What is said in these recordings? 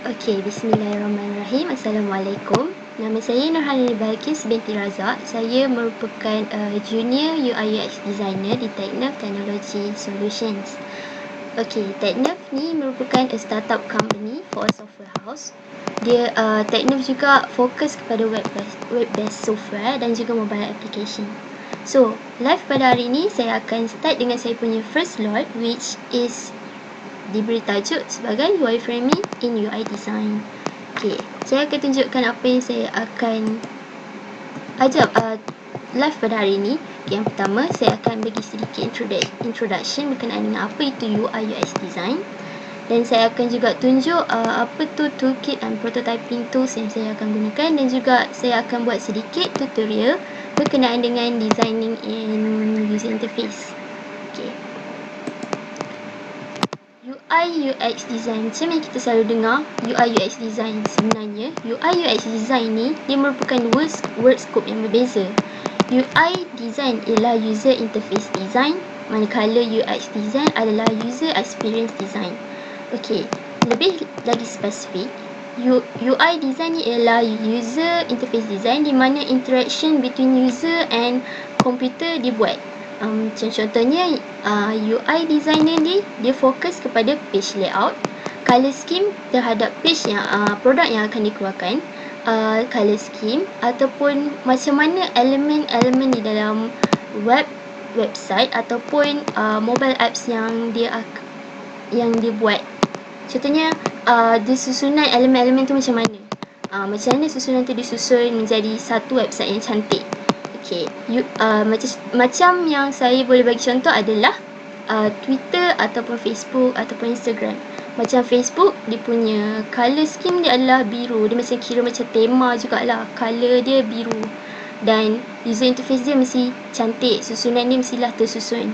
Okey, bismillahirrahmanirrahim. Assalamualaikum. Nama saya Nurhani Balkis binti Razak. Saya merupakan junior UI UX designer di Technerve Technology Solutions. Okey, Technerve ni merupakan a startup company for a software house. Dia Technerve juga fokus kepada web-based software dan juga mobile application. So, live pada hari ini saya akan start dengan saya punya first slide, which is diberi tajuk sebagai UI framing in UI design. Okey, saya akan tunjukkan apa yang saya akan ajar live pada hari ini. Okay, yang pertama, saya akan bagi sedikit introduction berkenaan dengan apa itu UI UX design. Dan saya akan juga tunjuk apa tu toolkit and prototyping tools yang saya akan gunakan, dan juga saya akan buat sedikit tutorial berkenaan dengan designing in user interface. Okay. UI UX design, macam yang kita selalu dengar UI UX design, sebenarnya UI UX design ni dia merupakan word scope yang berbeza. UI design ialah user interface design, manakala UX design adalah user experience design. Okey, lebih lagi spesifik, UI design ni ialah user interface design di mana interaction between user and komputer dibuat. Contohnya UI designer ni dia fokus kepada page layout, color scheme terhadap page yang produk yang akan dikeluarkan, color scheme ataupun macam mana elemen-elemen di dalam website ataupun mobile apps yang dia buat. Contohnya susunan elemen-elemen tu macam mana, macam mana susunan tu disusun menjadi satu website yang cantik. Okay, macam yang saya boleh bagi contoh adalah Twitter ataupun Facebook ataupun Instagram. Macam Facebook, dia punya color scheme dia adalah biru. Dia macam kira macam tema jugalah, color dia biru. Dan user interface dia mesti cantik, susunan dia mestilah tersusun.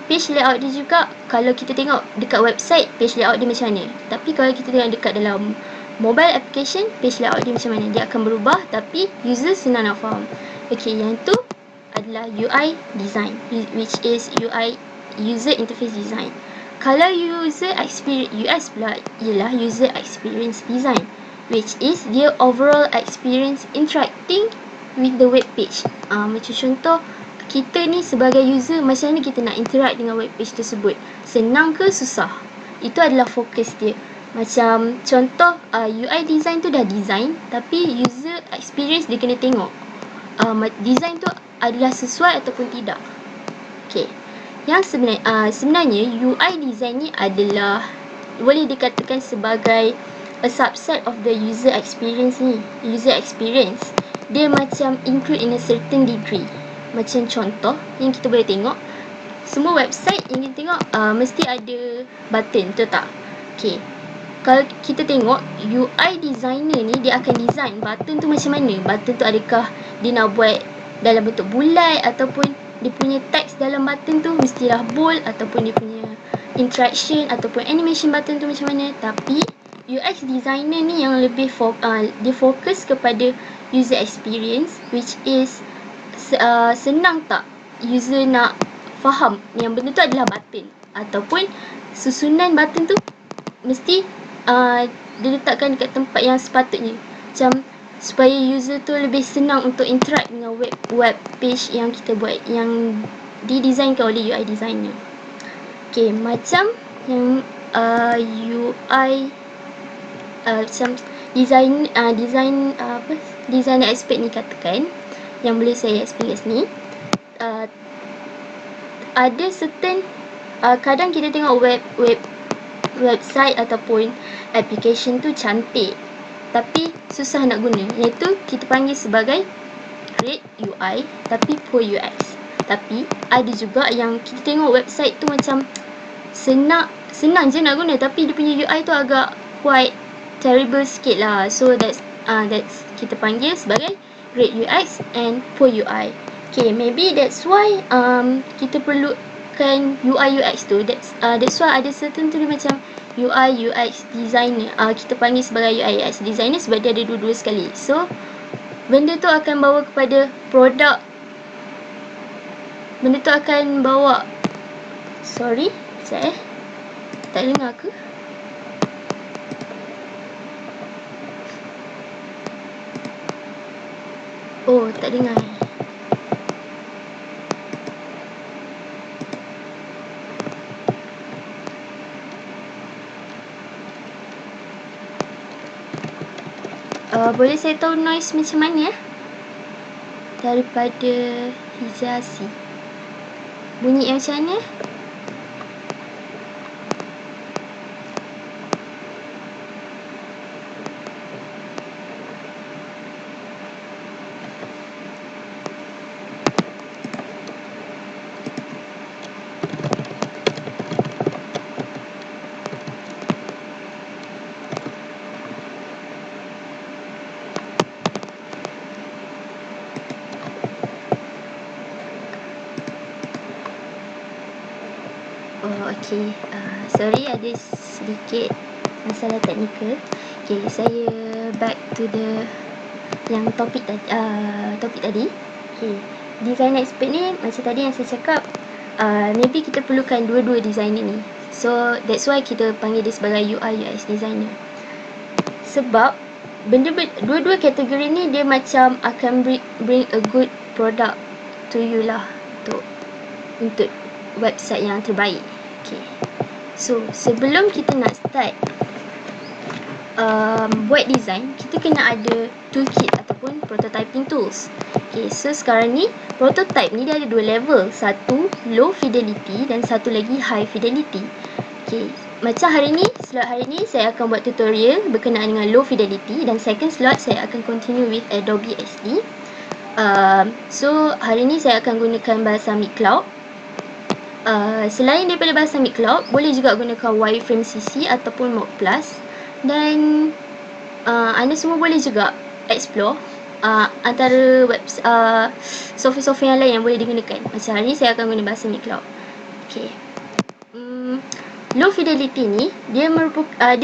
Page layout dia juga, kalau kita tengok dekat website, page layout dia macam mana. Tapi kalau kita tengok dekat dalam mobile application, page layout dia macam mana. Dia akan berubah tapi user senang nak faham. Okay, yang tu adalah UI design, which is UI user interface design. Kalau user experience, US pula ialah user experience design, which is dia overall experience interacting with the web page. Macam contoh, kita ni sebagai user, macam mana kita nak interact dengan web page tersebut, senang ke susah, itu adalah fokus dia. Macam contoh, UI design tu dah design, tapi user experience dia kena tengok design tu adalah sesuai ataupun tidak. Okay, yang sebenarnya UI design ni adalah boleh dikatakan sebagai a subset of the user experience ni. User experience dia macam include in a certain degree. Macam contoh yang kita boleh tengok, semua website yang kita tengok mesti ada button, betul tak? Okay, kalau kita tengok UI designer ni, dia akan design button tu macam mana. Button tu adakah dia nak buat dalam bentuk bulat, ataupun dia punya teks dalam button tu mestilah bold, ataupun dia punya interaction ataupun animation button tu macam mana. Tapi UX designer ni yang lebih dia fokus kepada user experience, which is senang tak user nak faham yang benda tu adalah button, ataupun susunan button tu mesti diletakkan dekat tempat yang sepatutnya, macam supaya user tu lebih senang untuk interact dengan web page yang kita buat, yang didesainkan oleh UI designer. Okay, macam yang UI macam designer expert ni katakan, yang boleh saya explain kat sini, ada certain kadang kita tengok website ataupun application tu cantik tapi susah nak guna, iaitu kita panggil sebagai great UI tapi poor UX. Tapi ada juga yang kita tengok website tu macam senang je nak guna, tapi dia punya UI tu agak quite terrible sikit lah. So that's kita panggil sebagai great UX and poor UI. Okay, maybe that's why kita perlukan UI UX tu. That's why ada certain tu dia macam UI UX designer, kita panggil sebagai UI UX designer sebab dia ada dua-dua sekali. So benda tu akan bawa kepada produk, benda tu akan bawa, sorry, sekejap tak dengar ke? Oh, tak dengar. Boleh saya tahu noise macam mana? Daripada Hijazi. Bunyi yang macam mana? Oh, okay. Sorry, ada sedikit masalah teknikal. Okay, saya back to the yang topik tadi. Okay, design expert ni macam tadi yang saya cakap, maybe kita perlukan dua-dua design ini. So that's why kita panggil dia sebagai UI UX designer. Sebab dua-dua kategori ni dia macam akan bring a good product to you lah, untuk website yang terbaik. Okay, so sebelum kita nak start buat design, kita kena ada toolkit ataupun prototyping tools. Okay, so sekarang ni prototype ni dia ada dua level, satu low fidelity dan satu lagi high fidelity. Okay, macam slot hari ni saya akan buat tutorial berkenaan dengan low fidelity, dan second slot saya akan continue with Adobe XD. So hari ni saya akan gunakan Balsamiq Cloud. Selain daripada Balsamiq Cloud, boleh juga gunakan Wireframe CC ataupun Mock Plus. Dan anda semua boleh juga explore antara software-software yang lain yang boleh digunakan. Macam hari ni saya akan guna Balsamiq Cloud. Okay. Low fidelity ni dia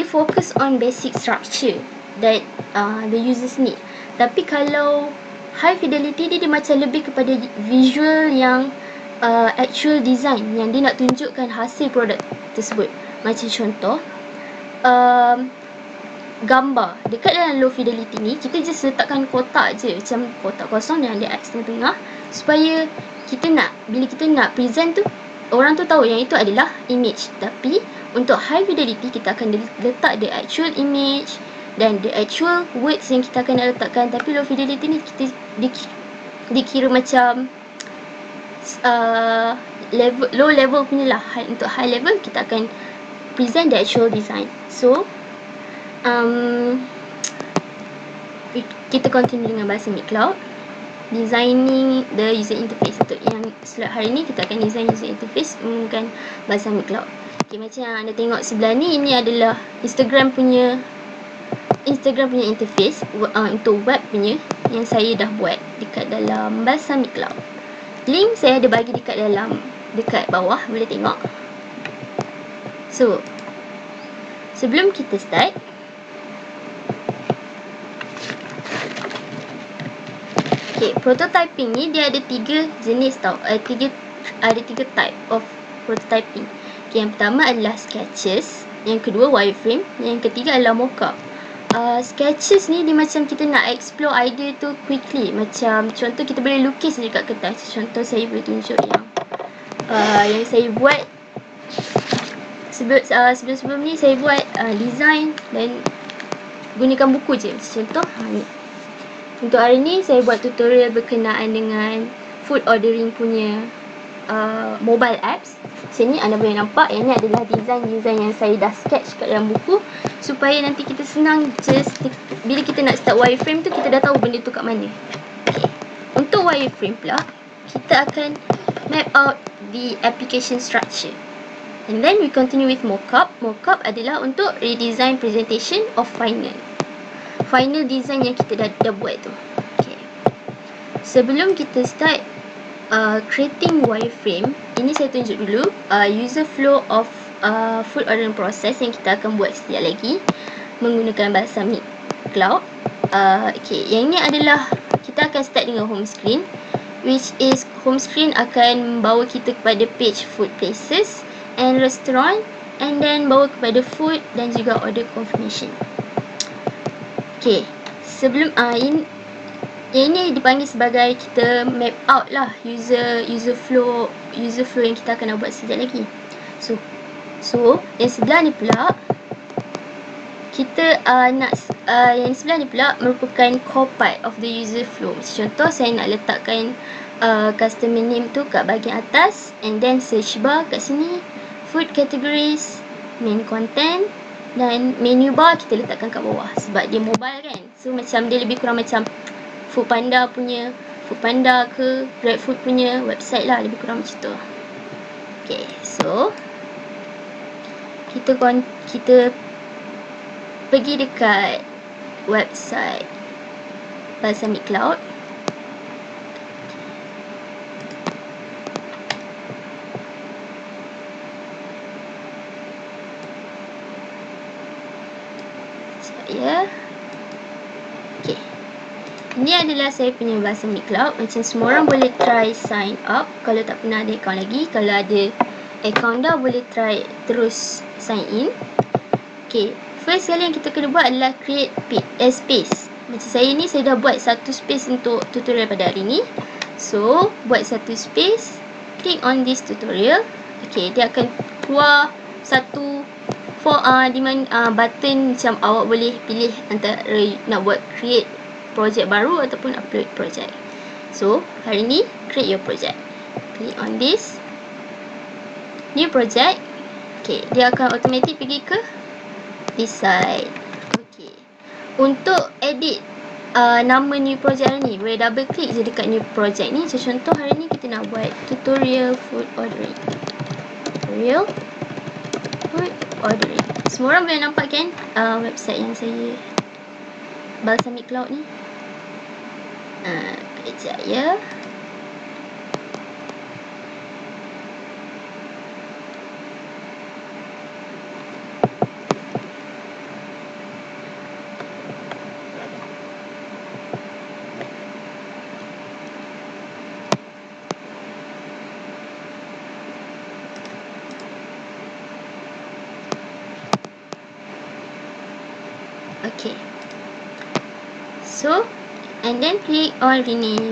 fokus on basic structure that the users need. Tapi kalau high fidelity dia macam lebih kepada visual yang actual design, yang dia nak tunjukkan hasil produk tersebut. Macam contoh, gambar dekat dalam low fidelity ni, kita just letakkan kotak je, macam kotak kosong dan ada X di tengah, supaya bila kita nak present tu, orang tu tahu yang itu adalah image. Tapi untuk high fidelity, kita akan letak the actual image dan the actual words yang kita akan letakkan. Tapi low fidelity ni kita dikira macam low level punya lah. Untuk high level kita akan present the actual design. So kita continue dengan Balsamiq Cloud, designing the user interface. Untuk yang slot hari ni kita akan design user interface menggunakan Balsamiq Cloud. Okay, macam yang anda tengok sebelah ni, ini adalah Instagram punya interface untuk web punya, yang saya dah buat dekat dalam Balsamiq Cloud. Link saya ada bagi dekat bawah, boleh tengok. So sebelum kita start, okay, prototyping ni dia ada tiga jenis tau. Ada tiga type of prototyping. Okay, yang pertama adalah sketches, yang kedua wireframe, yang ketiga adalah mockup. Sketches ni dia macam kita nak explore idea tu quickly. Macam contoh, kita boleh lukis dekat kertas. Contoh saya boleh tunjuk yang saya buat sebelum ni. Saya buat design dan gunakan buku je. Contoh ni. Untuk hari ni saya buat tutorial berkenaan dengan food ordering punya mobile apps. Sini anda boleh nampak, yang ni adalah design yang saya dah sketch kat dalam buku, supaya nanti kita senang bila kita nak start wireframe tu, kita dah tahu benda tu kat mana. Okay. Untuk wireframe pula, kita akan map out the application structure, and then we continue with mockup. Mockup adalah untuk redesign presentation of final design yang kita dah buat tu. Okay. Sebelum kita start creating wireframe, ini saya tunjuk dulu user flow of food ordering process yang kita akan buat sekejap lagi menggunakan Balsamiq Cloud. Okay, yang ni adalah kita akan start dengan home screen, which is home screen akan bawa kita kepada page food places and restaurant, and then bawa kepada food dan juga order confirmation. Okay, sebelum Yang ini dipanggil sebagai kita map out lah user flow yang kita akan nak buat sekejap lagi. So yang sebelah ni pula kita yang sebelah ni pula merupakan core part of the user flow. Contoh saya nak letakkan customer name tu kat bahagian atas, and then search bar kat sini, food categories, main content, dan menu bar kita letakkan kat bawah sebab dia mobile kan. So macam dia lebih kurang macam Foodpanda ke GrabFood punya website lah, lebih kurang macam tu. Okay, so kita pergi dekat website Balsamiq Cloud. Ya. Okay. Ini adalah saya punya Balsamiq Cloud. Macam semua orang boleh try sign up. Kalau tak pernah ada account lagi, kalau ada account dah, boleh try terus sign in. Okay. First sekali yang kita kena buat adalah create space. Macam saya ni, saya dah buat satu space untuk tutorial pada hari ni. So, buat satu space. Click on this tutorial. Okay, dia akan keluar satu di mana button macam awak boleh pilih antara nak buat create project baru ataupun upload project. So, hari ni create your project. Click on this new project. Okay, dia akan automatic pergi ke this side. Okay, untuk edit nama new project hari ni, boleh double click je dekat new project ni. Macam contoh hari ni kita nak buat tutorial food ordering. Tutorial food ordering. Semua orang boleh nampak kan website yang saya Balsamiq Cloud ni. Kejap ya. Okay. So, and then click on rename.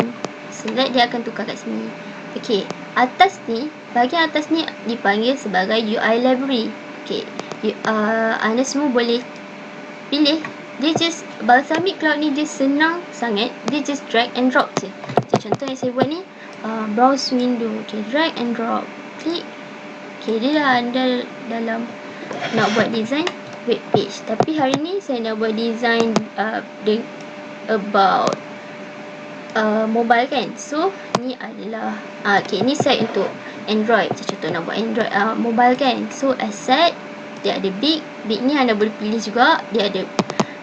Select, dia akan tukar kat sini. Okay, atas ni, bahagian atas ni dipanggil sebagai UI library. Okay, anda semua boleh pilih. Dia just, Balsamiq Cloud ni dia senang sangat. Dia just drag and drop je. Macam contoh yang saya buat ni, browse window. Okay, drag and drop. Klik. Okay, dia dah anda dalam nak buat design web page. Tapi hari ni saya nak buat design about mobile kan. So ni adalah okay, ni set untuk Android. Macam contoh nak buat Android mobile kan. So asset, dia ada big ni anda boleh pilih juga. Dia ada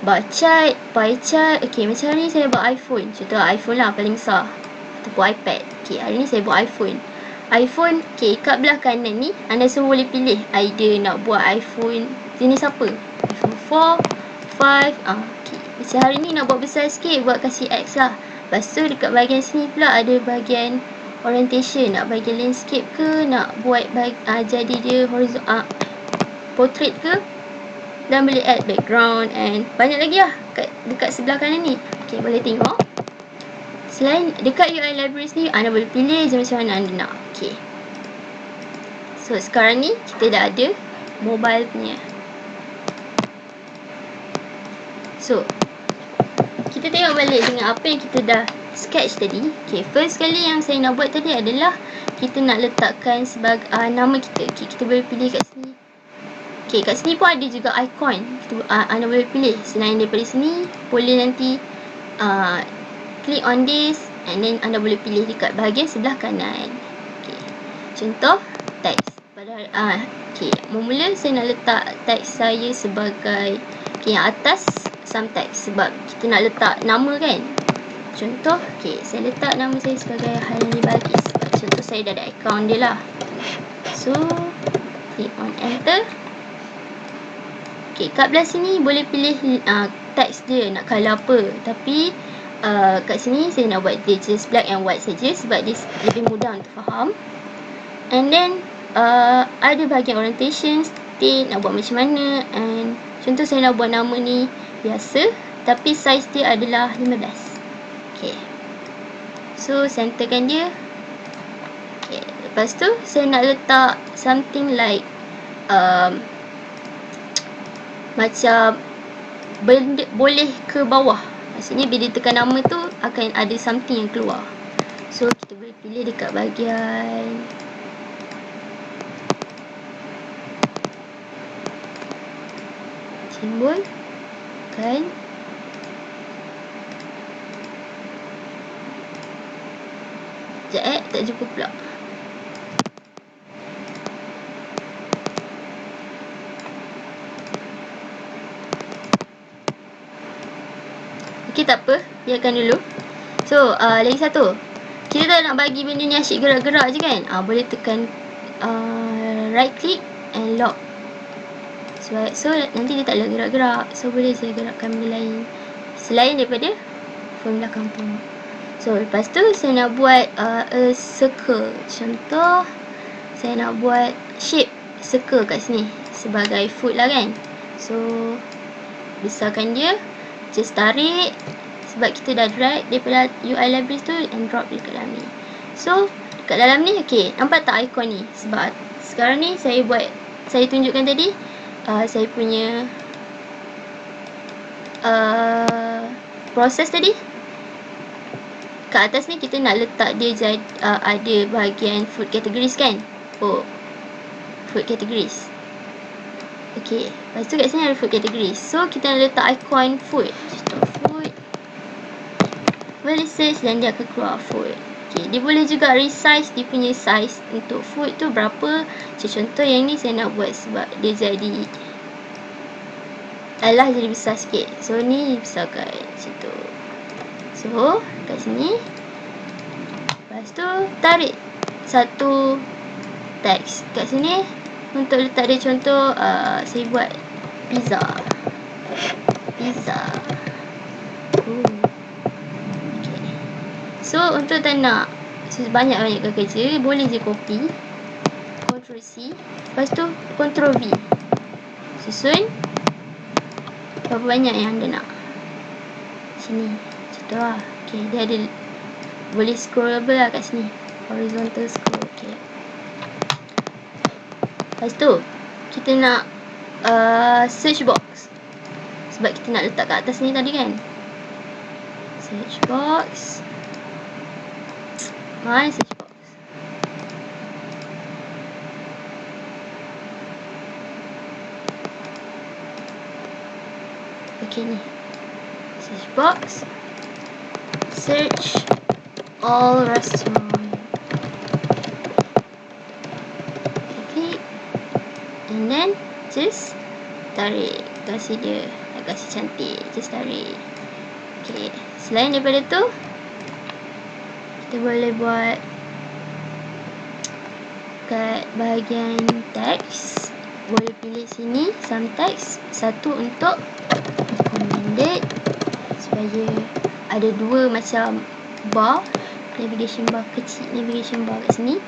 bar chart, pie chart. Okay, macam hari ni saya buat iPhone. Contoh iPhone lah paling besar, ataupun iPad. Okay, hari ni saya buat iPhone. Okay, kat belah kanan ni anda semua boleh pilih either nak buat iPhone jenis apa, iPhone 4, 5. Okay, macam hari ni nak buat besar sikit, buat kasih X lah. Lepas tu dekat bahagian sini pula ada bahagian orientation. Nak bagi landscape ke, nak buat jadi dia horizontal, portrait ke, dan boleh add background and banyak lagi lah dekat sebelah kanan ni. Okay, boleh tengok. Selain dekat UI libraries ni, anda boleh pilih je macam mana anda nak. Okay, so sekarang ni kita dah ada mobile punya. So, kita tengok balik dengan apa yang kita dah sketch tadi. Okay, first sekali yang saya nak buat tadi adalah kita nak letakkan sebagai nama kita. Okay, kita boleh pilih kat sini. Okay, kat sini pun ada juga icon. Anda boleh pilih. Selain daripada sini, boleh nanti click on this, and then anda boleh pilih dekat bahagian sebelah kanan. Okay, contoh teks. Okay, mula saya nak letak teks saya sebagai yang atas some text sebab kita nak letak nama kan. Contoh, okay, saya letak nama saya sebagai Hailani Balqis. Contoh saya dah ada account dia lah. So, click on enter. Okay, kat belah sini boleh pilih teks dia nak color apa. Tapi kat sini saya nak buat dia just black and white saja sebab dia lebih mudah untuk faham. And then ada bahagian orientation, state, nak buat macam mana. And contoh saya nak buat nama ni biasa, tapi size dia adalah 15. Okay. So centerkan dia. Okay. Lepas tu saya nak letak something like macam benda boleh ke bawah. Maksudnya bila tekan nama tu akan ada something yang keluar. So kita boleh pilih dekat bahagian simbol kan. Sekejap tak jumpa pula. Okay, tak apa, biarkan dulu. So lagi satu, kita tak nak bagi benda ni asyik gerak-gerak je kan. Boleh tekan right click and lock. So nanti dia tak boleh gerak-gerak. So boleh saya gerakkan benda lain selain daripada phone belakang tu. So lepas tu saya nak buat a circle. Contoh saya nak buat shape circle kat sini sebagai foot lah kan. So besarkan dia, just tarik sebab kita dah drag daripada UI libraries tu and drop dekat dalam ni. So dekat dalam ni, okay, nampak tak ikon ni? Sebab sekarang ni saya tunjukkan tadi saya punya proses tadi. Kat atas ni kita nak letak dia jadi ada bahagian food categories kan. Food categories. Okay, lepas tu kat sini ada food categories. So kita nak letak ikon food. Food, boleh search dan dia akan keluar food. Okay, dia boleh juga resize dia punya size untuk food tu berapa. Contoh yang ni saya nak buat sebab dia jadi jadi besar sikit. So ni besarkan situ. So kat sini. Lepas tu tarik satu teks kat sini untuk letak dia. Contoh saya buat pizza. Okay. So untuk tak nak banyak-banyak kerja, boleh je copy, Ctrl C, lepas tu Ctrl V, susun berapa banyak yang anda nak. Sini contoh lah. Okay, dia ada boleh scrollable lah kat sini, horizontal scroll. Okay. Lepas tu kita nak search box sebab kita nak letak kat atas ni tadi kan. Search box. Mana search box? Okay, ni search box. Search all restaurant. Okay, and then just tarik, kasih dia, kasih cantik, just tarik. Okay, selain daripada tu kita boleh buat kat bahagian teks, boleh pilih sini some text, satu untuk recommended supaya ada dua macam bar, navigation bar kecil, navigation bar kat sini,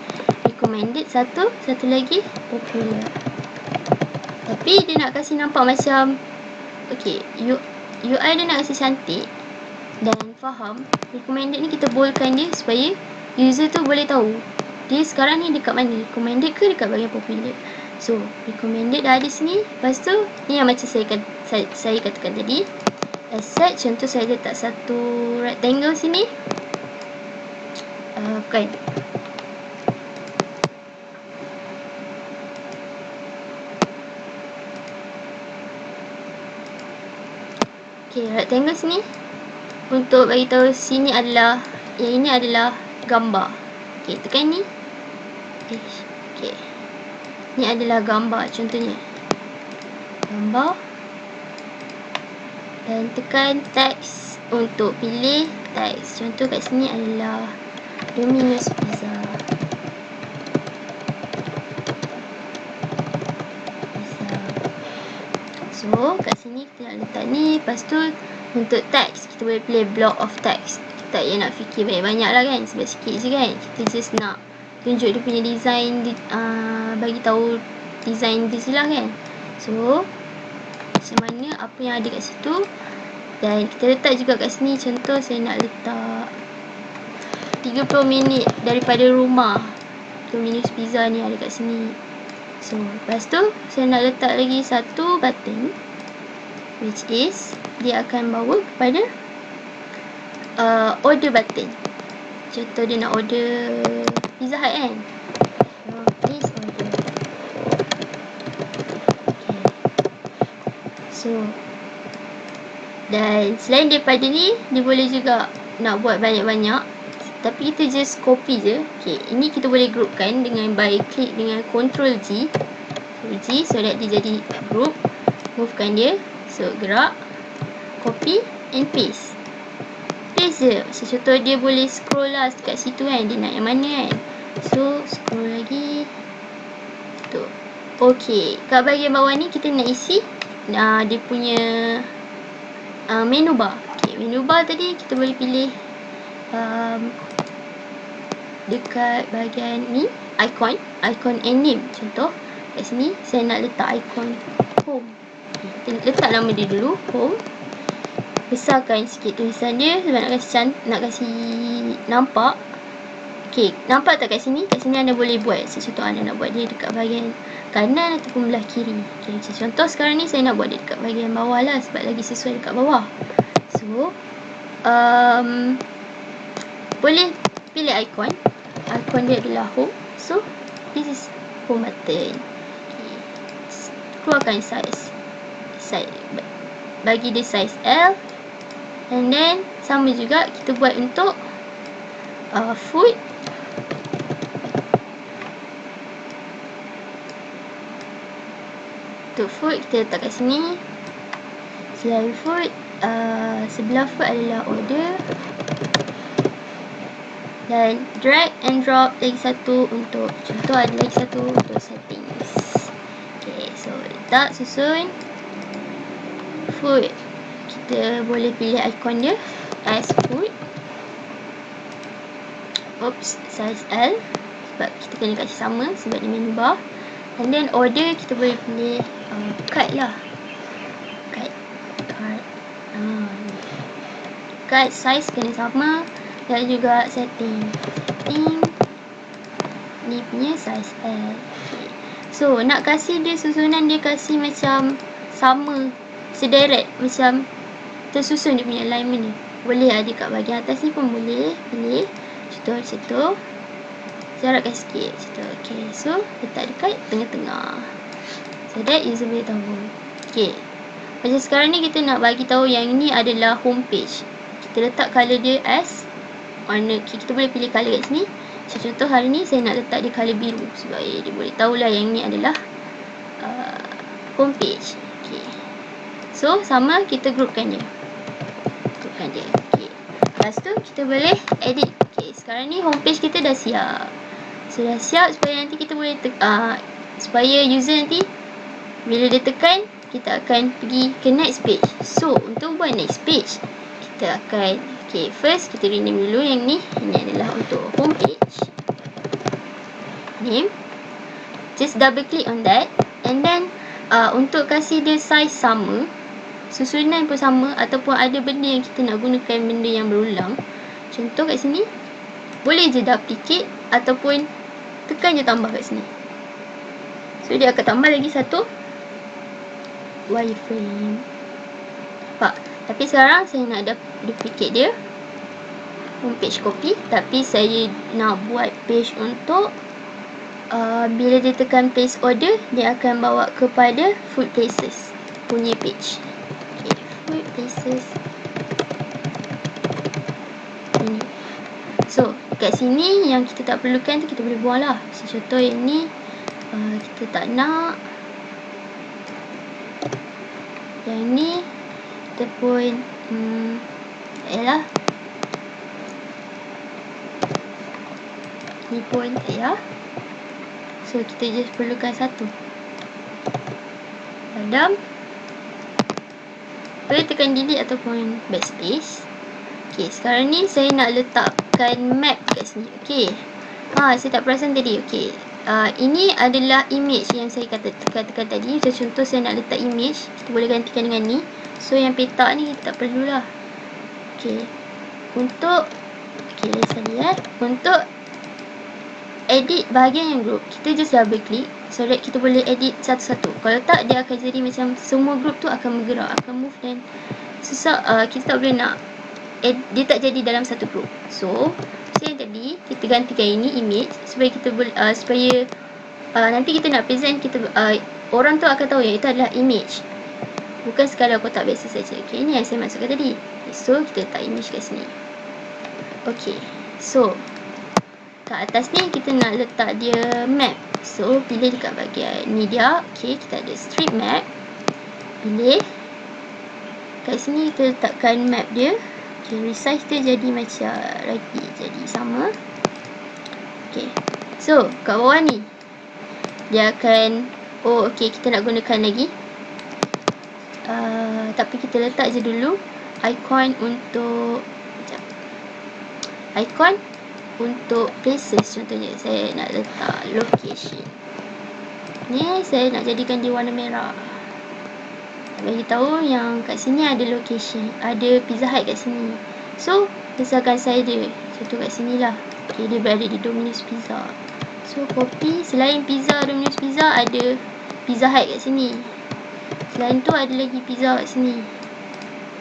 recommended satu lagi popular. Tapi dia nak kasih nampak macam okay, UI dia nak kasi cantik dan faham. Recommended ni kita boldkan dia supaya user tu boleh tahu dia sekarang ni dekat mana, recommended ke dekat bahagian popular. So recommended dah ada sini. Lepas tu ni yang macam saya katakan tadi, asset. Contoh saya letak satu rectangle sini, kan. Okay, rectangle sini untuk bagi tahu sini adalah, yang ini adalah gambar. Okay, tekan ni. Okay, ni adalah gambar contohnya. Gambar. Dan tekan teks untuk pilih teks. Contoh kat sini adalah Domino's Pizza. So kat sini kita nak letak ni. Lepas tu untuk teks kita boleh pilih block of text. Kita tak payah nak fikir banyak-banyak lah kan, sebab sikit je kan. Kita just nak tunjuk dia punya design, bagi tahu design dia je lah kan. So macam mana apa yang ada kat situ Dan kita letak juga kat sini. Contoh saya nak letak 30 minit daripada rumah. Domino's Pizza ni ada kat sini. So lepas tu saya nak letak lagi satu button, which is dia akan bawa kepada order button. Contoh dia nak order Pizza Hut kan. Please order. Okay. So dan selain daripada ni, dia boleh juga nak buat banyak-banyak, tapi kita just copy je. Okay, ini kita boleh groupkan dengan by klik dengan Ctrl G. So that dia jadi group. Movekan dia. So gerak, copy and paste. Paste je. So contoh dia boleh scroll lah dekat situ kan, dia nak yang mana kan. So scroll lagi. Tu. Okay, kat bahagian bawah ni kita nak isi dia punya menu bar. Okay, menu bar tadi kita boleh pilih dekat bahagian ni icon and name. Contoh kat sini saya nak letak icon home. Kita letak nama dia dulu, home. Besarkan sikit tulisan dia sebab nak kasi nampak. Okay, nampak tak kat sini? Kat sini anda boleh buat. Contoh anda nak buat dia dekat bahagian kanan ataupun belah kiri. Okay, contoh sekarang ni saya nak buat dia dekat bahagian bawah lah sebab lagi sesuai dekat bawah. So boleh pilih icon. Icon dia adalah home. So this is home button. Okay. Keluarkan size. Bagi dia size L. And then sama juga kita buat untuk food. Untuk food kita letak kat sini. Selain food, sebelah food adalah order. Dan drag and drop lagi satu untuk, contoh ada lagi satu untuk settings. Okay, so letak, susun food. Kita boleh pilih icon dia as food. Oops, size L sebab kita kena kasi sama sebab dia menu bar. And then order kita boleh pilih card lah. Card size kena sama. Dan juga setting ni punya size L. Okay. So nak kasih dia susunan, dia kasih macam sama, sederet, macam tersusun dia punya alignment ni. Boleh ada kat bahagian atas ni pun boleh pilih. Contoh macam tu, jarakkan sikit. Contoh, okay. So letak dekat tengah-tengah so that user boleh tahu. Okay, macam sekarang ni kita nak bagi tahu yang ini adalah home page. Kita letak colour dia as warna. Okay, kita boleh pilih colour kat sini. So, contoh hari ni saya nak letak dia colour biru sebab dia boleh tahulah yang ni adalah home page. Okay. So sama kita groupkan dia. Okay. Lepas tu kita boleh edit. Okay, sekarang ni home page kita dah siap. So dah siap supaya nanti kita boleh supaya user nanti bila dia tekan, kita akan pergi ke next page. So untuk buat next page, kita akan first kita rename dulu yang ni. Ini adalah untuk home page. Name. Just double click on that. And then untuk kasih dia size sama, susunan pun sama, ataupun ada benda yang kita nak gunakan benda yang berulang. Contoh kat sini, boleh je duplicate ataupun tekan je tambah kat sini. So dia akan tambah lagi satu wireframe. Nampak? Tapi sekarang saya nak duplicate dia. Homepage copy. Tapi saya nak buat page untuk bila dia tekan place order, dia akan bawa kepada food places punya page. Okay, food places ini. So kat sini yang kita tak perlukan tu kita boleh buang lah. So, contoh yang ni kita tak nak. Yang ni kita pun yalah, ni pun ya. So kita just perlukan satu. Padam. Boleh tekan delete ataupun backspace. Okay, sekarang ni saya nak letakkan map kat sini. Okay, saya tak perasan tadi. Okay, Ini adalah image yang saya katakan tadi. Macam contoh saya nak letak image, kita boleh gantikan dengan ni. So yang peta ni kita tak perlulah. Okay, untuk lain sekali untuk edit bahagian yang group, kita just double click so that kita boleh edit satu-satu. Kalau tak, dia akan jadi macam semua group tu akan bergerak, akan move, dan susah. Kita tak boleh nak dia tak jadi dalam satu group. So yang tadi kita gantikan ini image supaya kita boleh nanti kita nak present, kita orang tu akan tahu yang itu adalah image, bukan sekadar kotak biasa saja. Okay, ini yang saya maksudkan tadi. So kita letak image kat sini. Okay, so kat atas ni kita nak letak dia map. So pilih dekat bahagian media. Okay, kita ada strip map. Pilih kat sini, kita letakkan map dia. Okay, resize dia jadi macam lagi, jadi sama. Okay, so kat bawah ni dia akan okay, kita nak gunakan lagi tapi kita letak je dulu icon untuk icon untuk places. Contohnya saya nak letak location ni, saya nak jadikan dia warna merah. Bagi tahu yang kat sini ada location, ada Pizza Hut kat sini. So besarkan saya dia, contoh kat sini lah. Okay, dia berada di Domino's Pizza. So copy, selain pizza Domino's Pizza, ada Pizza Hut kat sini. Selain tu ada lagi pizza kat sini.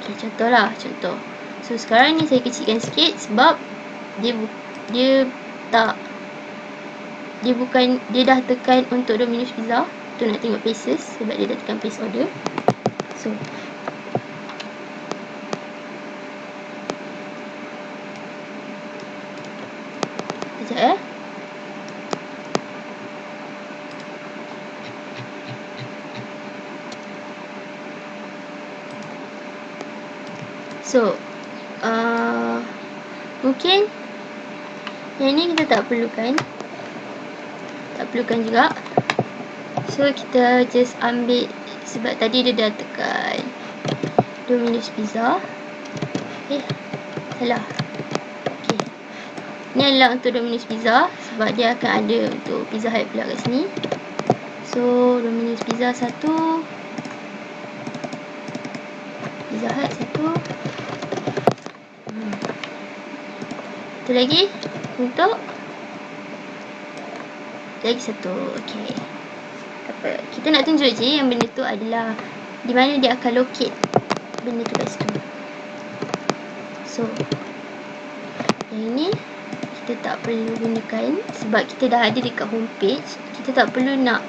Okay, contoh. So sekarang ni saya kecilkan sikit sebab dia dah tekan untuk Domino's Pizza. Tu nak tengok places sebab dia dah tekan place order. So sekejap So mungkin yang ni kita tak perlukan juga. So kita just ambil, sebab tadi dia dah tekan Domino's Pizza. Salah. Okay, ni adalah untuk Domino's Pizza sebab dia akan ada untuk Pizza Hut pula kat sini. So Domino's Pizza 1, Pizza Hut 1. Satu lagi untuk lagi satu. Okay, apa, kita nak tunjuk je yang benda tu adalah di mana dia akan locate benda tu kat situ. So yang ini kita tak perlu gunakan sebab kita dah ada dekat homepage. Kita tak perlu nak,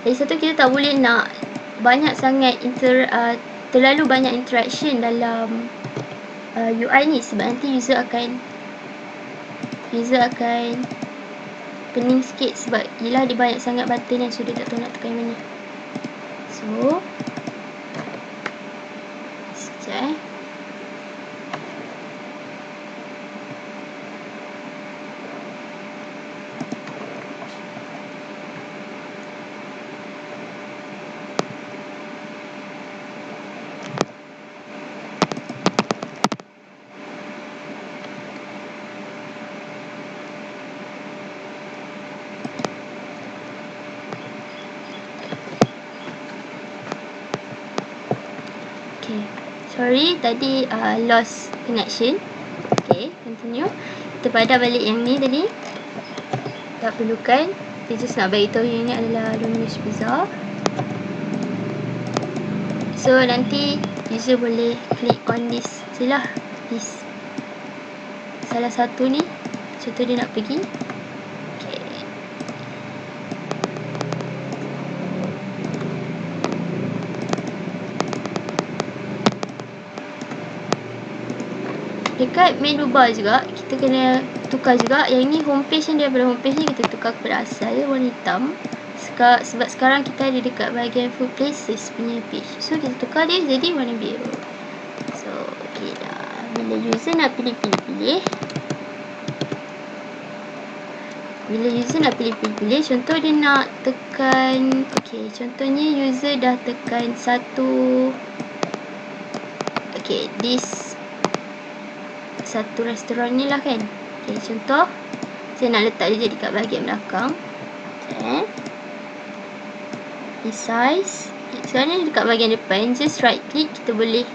lagi satu, kita tak boleh nak banyak sangat terlalu banyak interaction dalam UI ni sebab nanti user akan pening sikit sebab yelah dia banyak sangat button yang sudah tak tahu nak tekan mana. So sekejap sorry tadi lost connection. Okay, continue. Kita padah balik yang ni tadi, tak perlukan. Kita just nak bagi tahu yang ni adalah Domino's Pizza. So nanti user boleh click on this je lah, this salah satu ni. Contoh dia nak pergi. Dekat menu bar juga kita kena tukar juga. Yang ni homepage yang daripada homepage ni kita tukar kepada asal warna hitam. Sebab sekarang kita ada dekat bahagian full places punya page. So kita tukar dia jadi warna biru. So okay dah. Bila user nak pilih-pilih, contoh dia nak tekan, okay, contohnya user dah tekan satu, okay, this satu restoran ni lah kan. Okay, contoh saya nak letak dia jadi kat bahagian belakang. kan. Resize. Sekarang ni dekat bahagian depan, just right click, kita boleh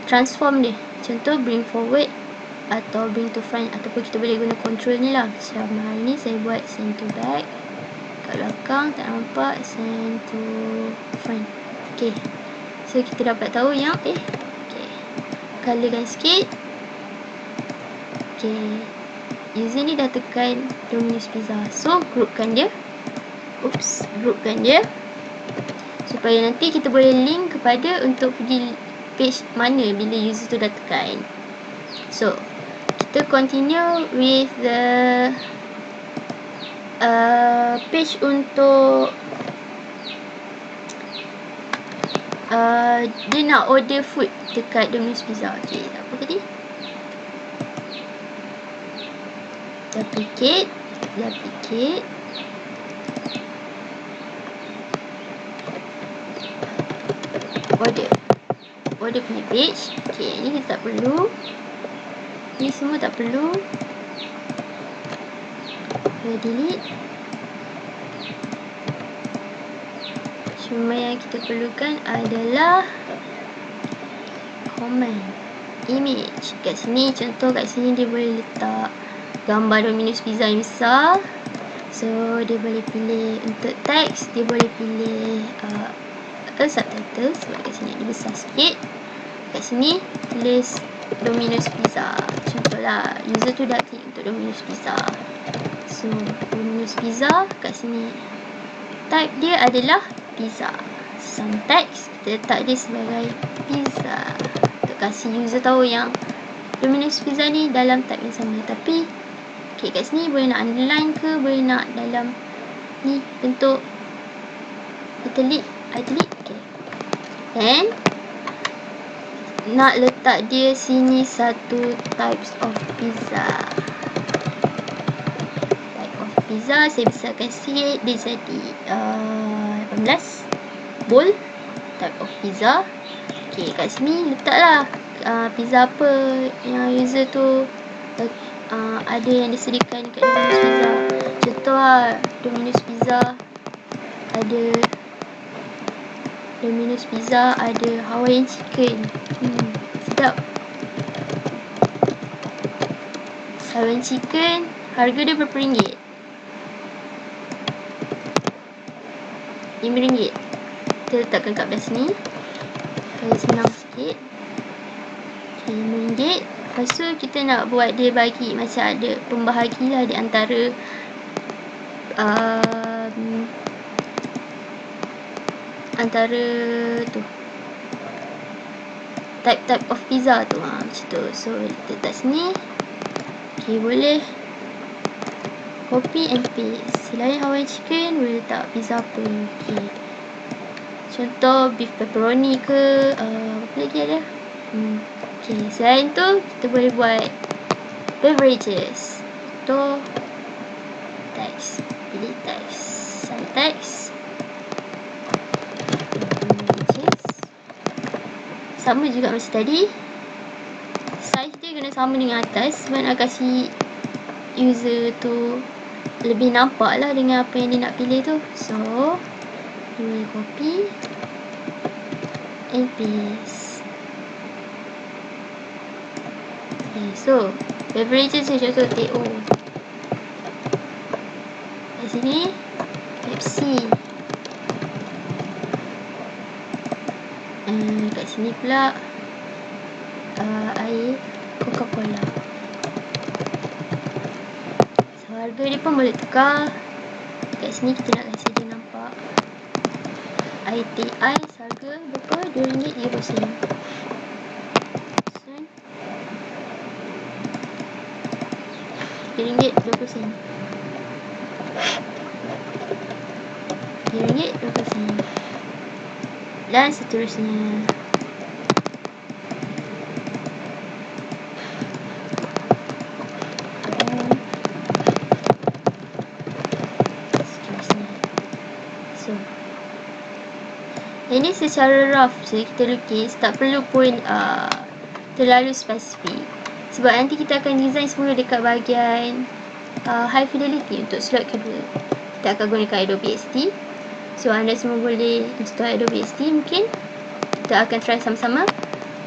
transform dia. Contoh bring forward atau bring to front, ataupun kita boleh guna control ni lah. Macam hari ni saya buat send to back, kat belakang tak nampak, send to front. Okay, so kita dapat tahu yang okay, colorkan sikit. Okay, user ni dah tekan Domino's Pizza, so groupkan dia. Groupkan dia supaya nanti kita boleh link kepada untuk pergi page mana bila user tu dah tekan. So kita continue with the page untuk dia nak order food dekat Domino's Pizza. Okay, apa tadi? Duplicate order punya page. Okay, ni kita tak perlu, ni semua tak perlu. Delete. Cuma yang kita perlukan adalah command image. Kat sini, contoh kat sini dia boleh letak gambar Domino's Pizza yang besar. So dia boleh pilih untuk teks, dia boleh pilih subtitle sebab kat sini dia besar sikit. Kat sini tulis Domino's Pizza. Contohlah user tu dah klik untuk Domino's Pizza. So Domino's Pizza, kat sini type dia adalah pizza. Some text kita letak dia sebagai pizza untuk kasih user tahu yang Domino's Pizza ni dalam type yang sama. Tapi okay, kat sini boleh nak underline ke, boleh nak dalam ni bentuk italic. Okay, and nak letak dia sini satu types of pizza. Type of pizza saya besarkan sikit, dia jadi 18 bold. Type of pizza. Okay, kat sini letaklah pizza apa yang user tu ada yang disediakan dekat Domino's Pizza. Contoh lah, Domino's Pizza ada Hawaiian chicken. Sedap. Hawaiian chicken, harga dia berapa ringgit? RM5. Kita letakkan kat belah sini supaya senang sikit. Okay, RM5. Lepas tu kita nak buat dia bagi macam ada pembahagi lah di antara tu type of pizza tu, macam tu. So kita letak sini. Okay, boleh copy and paste. Selain Hawaiian chicken, boleh letak pizza apa. Okay, contoh beef pepperoni ke, apa lagi ada. Okay, selain tu kita boleh buat beverages. Contoh text, pilih text, some text. Sama juga macam tadi, size dia kena sama dengan atas sebab nak kasih user tu lebih nampak lah dengan apa yang dia nak pilih tu. So dia boleh copy and paste. Okay, so beverages saya contoh TO. Kat sini Pepsi. Kat sini pula air Coca-Cola. So harga dia pun boleh tukar. Kat sini kita nak kasi dia nampak air teh ais harga berapa? RM2.30. RM2.20. RM2.20. Dan seterusnya. So ini secara rough je kita lukis, tak perlu pun terlalu spesifik sebab nanti kita akan design semula dekat bahagian high fidelity untuk slot kedua. kita akan gunakan Adobe XD. So anda semua boleh install Adobe XD mungkin. Kita akan try sama-sama.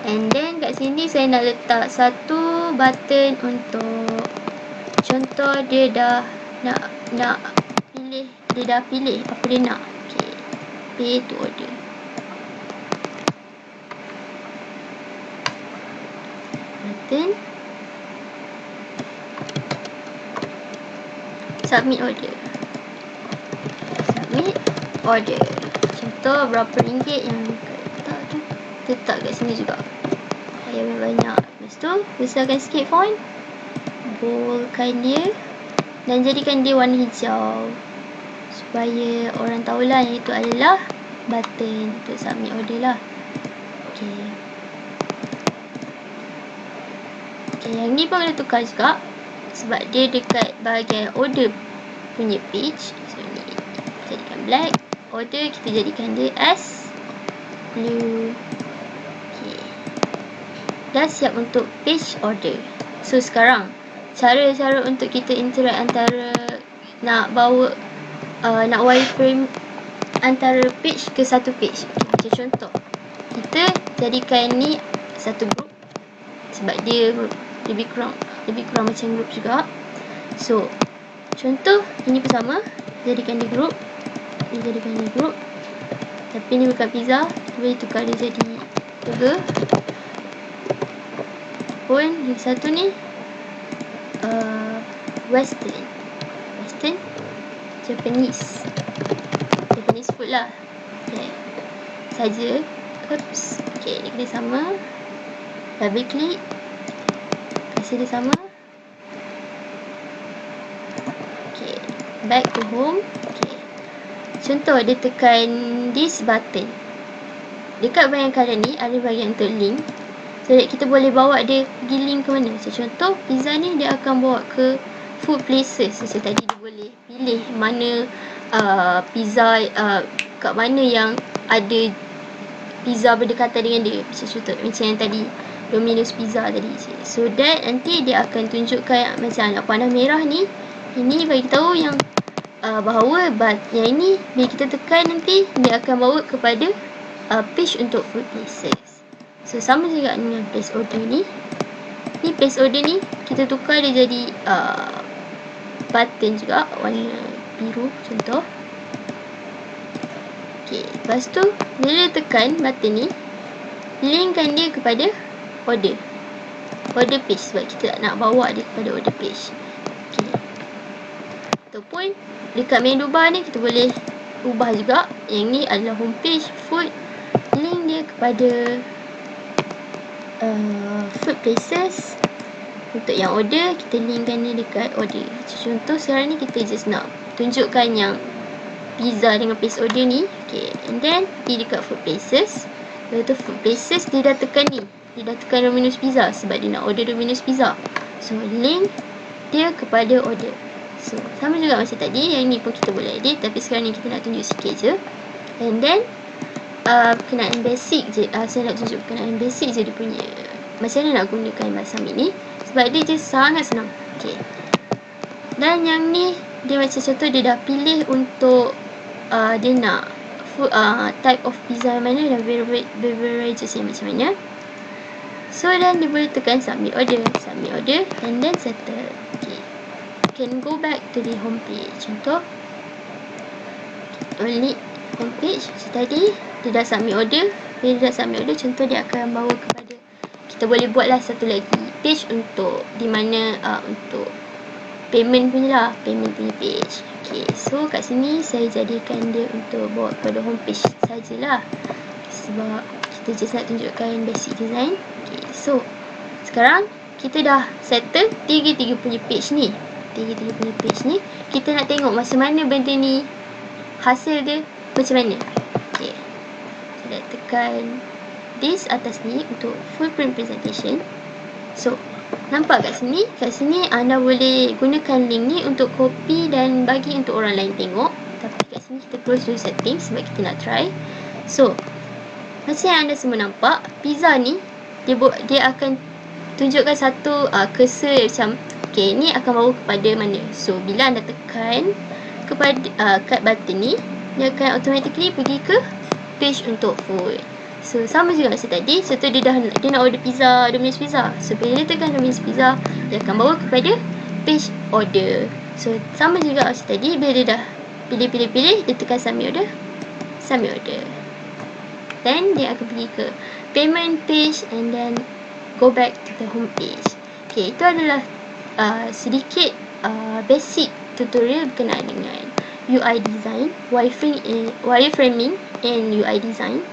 And then kat sini saya nak letak satu button untuk contoh dia dah nak pilih, dia dah pilih apa dia nak. Okay, pay to order. Button submit order. Submit order. Contoh berapa ringgit yang letak tu, letak kat sini juga. Yang banyak. Lepas tu besarkan sikit font, boldkan dia dan jadikan dia warna hijau supaya orang tahulah yang itu adalah button untuk submit order lah. Okay, yang ni pun kena tukar juga sebab dia dekat bahagian order punya page. So ni jadikan black. Order kita jadikan dia as blue. Okay, dah siap untuk page order. So sekarang cara-cara untuk kita interact antara nak bawa nak wireframe antara page ke satu page. Okay, contoh kita jadikan ni satu group sebab dia lebih kurang macam group juga. So contoh ini pun sama, jadikan dia group, tapi ni bukan pizza, kita boleh tukar dia jadi burger. Pun yang satu ni western Japanese food lah. Okay, saja. Oops. Okay, ni kena sama. Double click, kasih dia sama. Okay, back to home. Okay, contoh dia tekan this button. Dekat bahagian kanan ni ada bahagian untuk link, so that kita boleh bawa dia pergi link ke mana. So contoh pizza ni dia akan bawa ke food places. So tadi dia boleh pilih mana pizza kat mana yang ada pizza berdekatan dengan dia. Macam yang tadi Domino's Pizza tadi. So that nanti dia akan tunjukkan macam panah merah ni, ini bagi tahu yang bahawa yang ini bila kita tekan nanti dia akan bawa kepada page untuk food places. So sama juga dengan place order ni. Ni place order ni kita tukar dia jadi button juga warna biru contoh. Okay, lepas tu bila tekan button ni, linkkan dia kepada order page sebab kita nak bawa dia kepada order page. Okay, ataupun dekat menu bar ni kita boleh ubah juga. Yang ni adalah homepage food, link dia kepada food places. Untuk yang order, kita linkkan dia dekat order. Contoh sekarang ni kita just nak tunjukkan yang pizza dengan place order ni. Okay, and then pergi dekat food places. Lepas tu food places dia dah tekan ni, dia dah tekan Domino's Pizza sebab dia nak order Domino's Pizza. So link dia kepada order. So sama juga macam tadi. Yang ni pun kita boleh edit, tapi sekarang ni kita nak tunjuk sikit je. And then kenaan basic je. Saya nak tunjuk kenaan basic je dia punya, macam mana nak gunakan bahasa Amik ni, sebab dia je sangat senang. Okay, dan yang ni dia macam contoh dia dah pilih untuk dia nak type of pizza yang mana dan beverages yang macam mana. So dan dia boleh tekan submit order, and then settle. Okay, can go back to the home page. Contoh only home page. So tadi dia dah submit order. Bila dia dah submit order, contoh dia akan bawa kepada, kita boleh buatlah satu lagi page untuk di mana untuk payment punya lah, payment punya page. Okay, so kat sini saya jadikan dia untuk bawa kepada homepage sajalah sebab kita just nak tunjukkan basic design. Okay, so sekarang kita dah settle tiga-tiga punya page ni. Kita nak tengok macam mana benda ni hasil dia macam mana. Okay, kita dah tekan this atas ni untuk full print presentation. So nampak kat sini anda boleh gunakan link ni untuk copy dan bagi untuk orang lain tengok. Tapi kat sini kita close dulu setting sebab kita nak try. So macam yang anda semua nampak, pizza ni dia akan tunjukkan satu cursor macam, okay, ni akan bawa kepada mana. So bila anda tekan kepada cut button ni, dia akan automatically pergi ke page untuk food. So sama juga macam tadi. So tu dia nak order pizza, Domino's Pizza. So bila dia tekan Domino's Pizza, dia akan bawa kepada page order. So sama juga macam tadi. Bila dia dah pilih, dia tekan submit order. Then dia akan pergi ke payment page and then go back to the home page. Okay, itu adalah sedikit basic tutorial berkenaan dengan UI design, wireframing and UI design.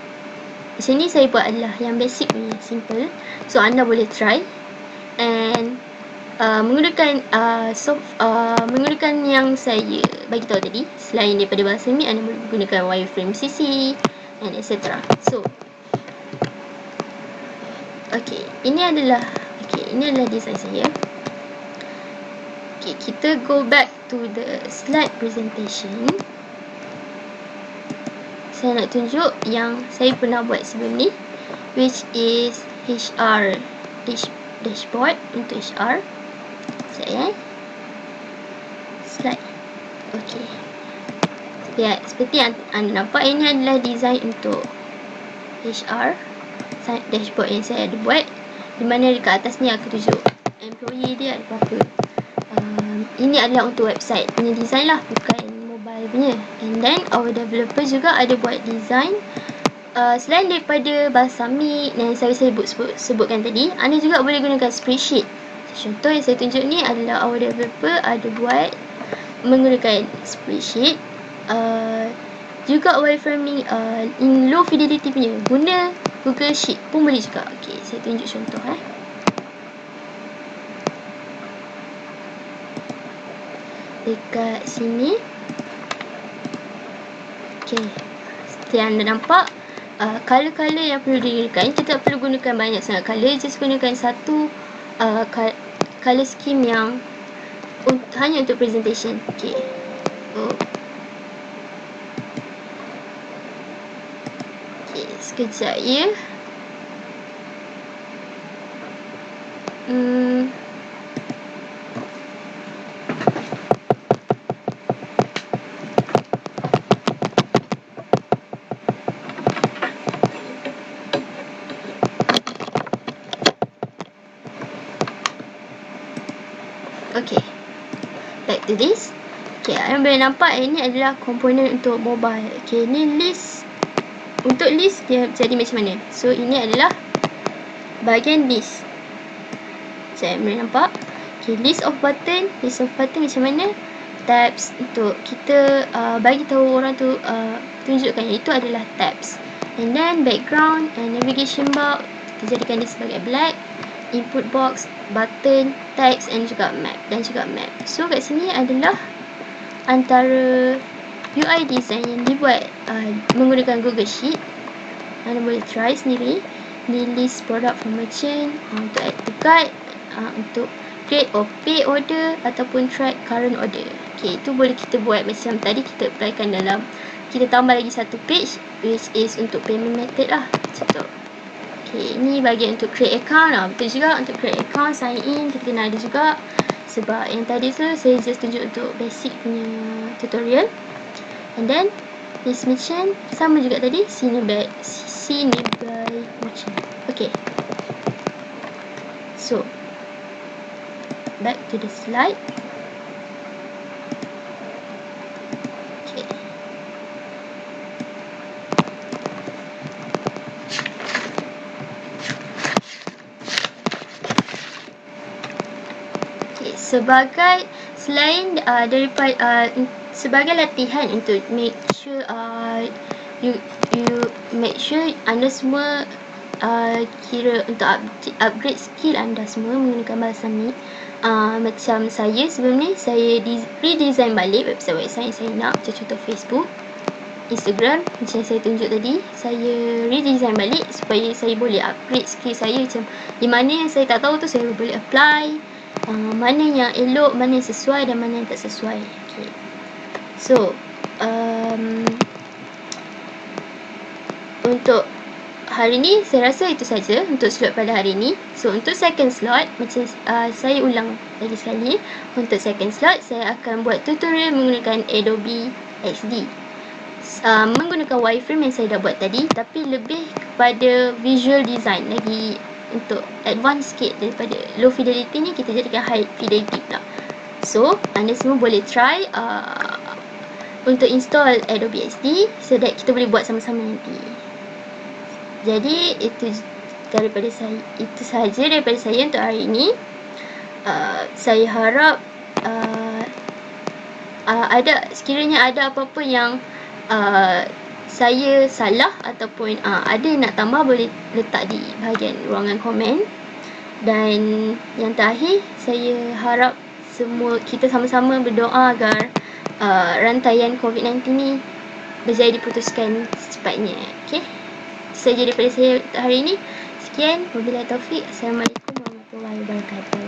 Di sini saya buat adalah yang basic punya, simple. So anda boleh try and menggunakan menggunakan yang saya bagi tahu tadi. Selain daripada bahasa ni, anda boleh menggunakan wireframe CC and etc. So ini adalah design saya. Kita go back to the slide presentation. Saya nak tunjuk yang saya pernah buat sebelum ni, which is HR dashboard untuk HR. Slide. Seperti yang anda nampak, ini adalah design untuk HR dashboard yang saya ada buat, di mana dekat atas ni aku tunjuk employee dia ada berapa. Ini adalah untuk website punya design lah, bukan mobile punya. And then our developer juga ada buat design selain daripada balsamic yang saya sebutkan tadi, anda juga boleh gunakan spreadsheet. Contoh yang saya tunjuk ni adalah our developer ada buat menggunakan spreadsheet. Juga wireframing in low fidelity punya, guna Google Sheet pun boleh juga. Saya tunjuk contoh dekat sini. Seperti anda nampak, color-color yang perlu digunakan, kita tak perlu gunakan banyak sangat color, just gunakan satu color scheme yang hanya untuk presentation. Sekejap ya. Back to this. Anda boleh nampak ini adalah komponen untuk mobile. Ini list. Untuk list dia jadi macam mana? So ini adalah bahagian list. Saya boleh nampak. List of button macam mana? Tabs untuk kita bagi tahu orang tu, tunjukkan itu adalah tabs. And then background and navigation bar, kita jadikan dia sebagai black. Input box, button, text and juga map. So kat sini adalah antara UI design yang dibuat menggunakan Google Sheet. Anda boleh try sendiri. Ni list product from merchant, untuk add to cart, untuk create or pay order ataupun track current order. Itu boleh kita buat macam tadi, kita applykan dalam, kita tambah lagi satu page which is untuk payment method lah. Contoh. Ini bahagian untuk create account. Betul juga, untuk create account, sign in, kita kena ada juga. Sebab yang tadi tu saya just tunjuk untuk basic punya tutorial. And then this merchant sama juga tadi, sini by merchant. So back to the slide. Sebagai selain daripada sebagai latihan untuk make sure you make sure anda semua kira untuk upgrade skill anda semua menggunakan balsamic. Macam saya sebelum ni, saya redesign balik website yang saya nak. Macam contoh Facebook, Instagram, macam saya tunjuk tadi, saya redesign balik supaya saya boleh upgrade skill saya. Macam di mana yang saya tak tahu tu, saya boleh apply. Mana yang elok, mana yang sesuai dan mana yang tak sesuai. So untuk hari ni saya rasa itu saja untuk slot pada hari ni. So untuk second slot, macam saya ulang lagi sekali, untuk second slot saya akan buat tutorial menggunakan Adobe XD. Menggunakan wireframe yang saya dah buat tadi, tapi lebih kepada visual design, lagi untuk advance sikit daripada low fidelity ni, kita jadikan high fidelity pula. So anda semua boleh try untuk install Adobe XD so that kita boleh buat sama-sama nanti. Jadi itu daripada saya, itu sahaja daripada saya untuk hari ini. Saya harap sekiranya ada apa-apa yang saya salah ataupun ada yang nak tambah, boleh letak di bahagian ruangan komen. Dan yang terakhir, saya harap kita sama-sama berdoa agar rantaian COVID-19 ni berjaya diputuskan secepatnya. Okay, itu saja daripada saya untuk hari ini. Sekian, wabillahi taufik. Assalamualaikum warahmatullahi wabarakatuh.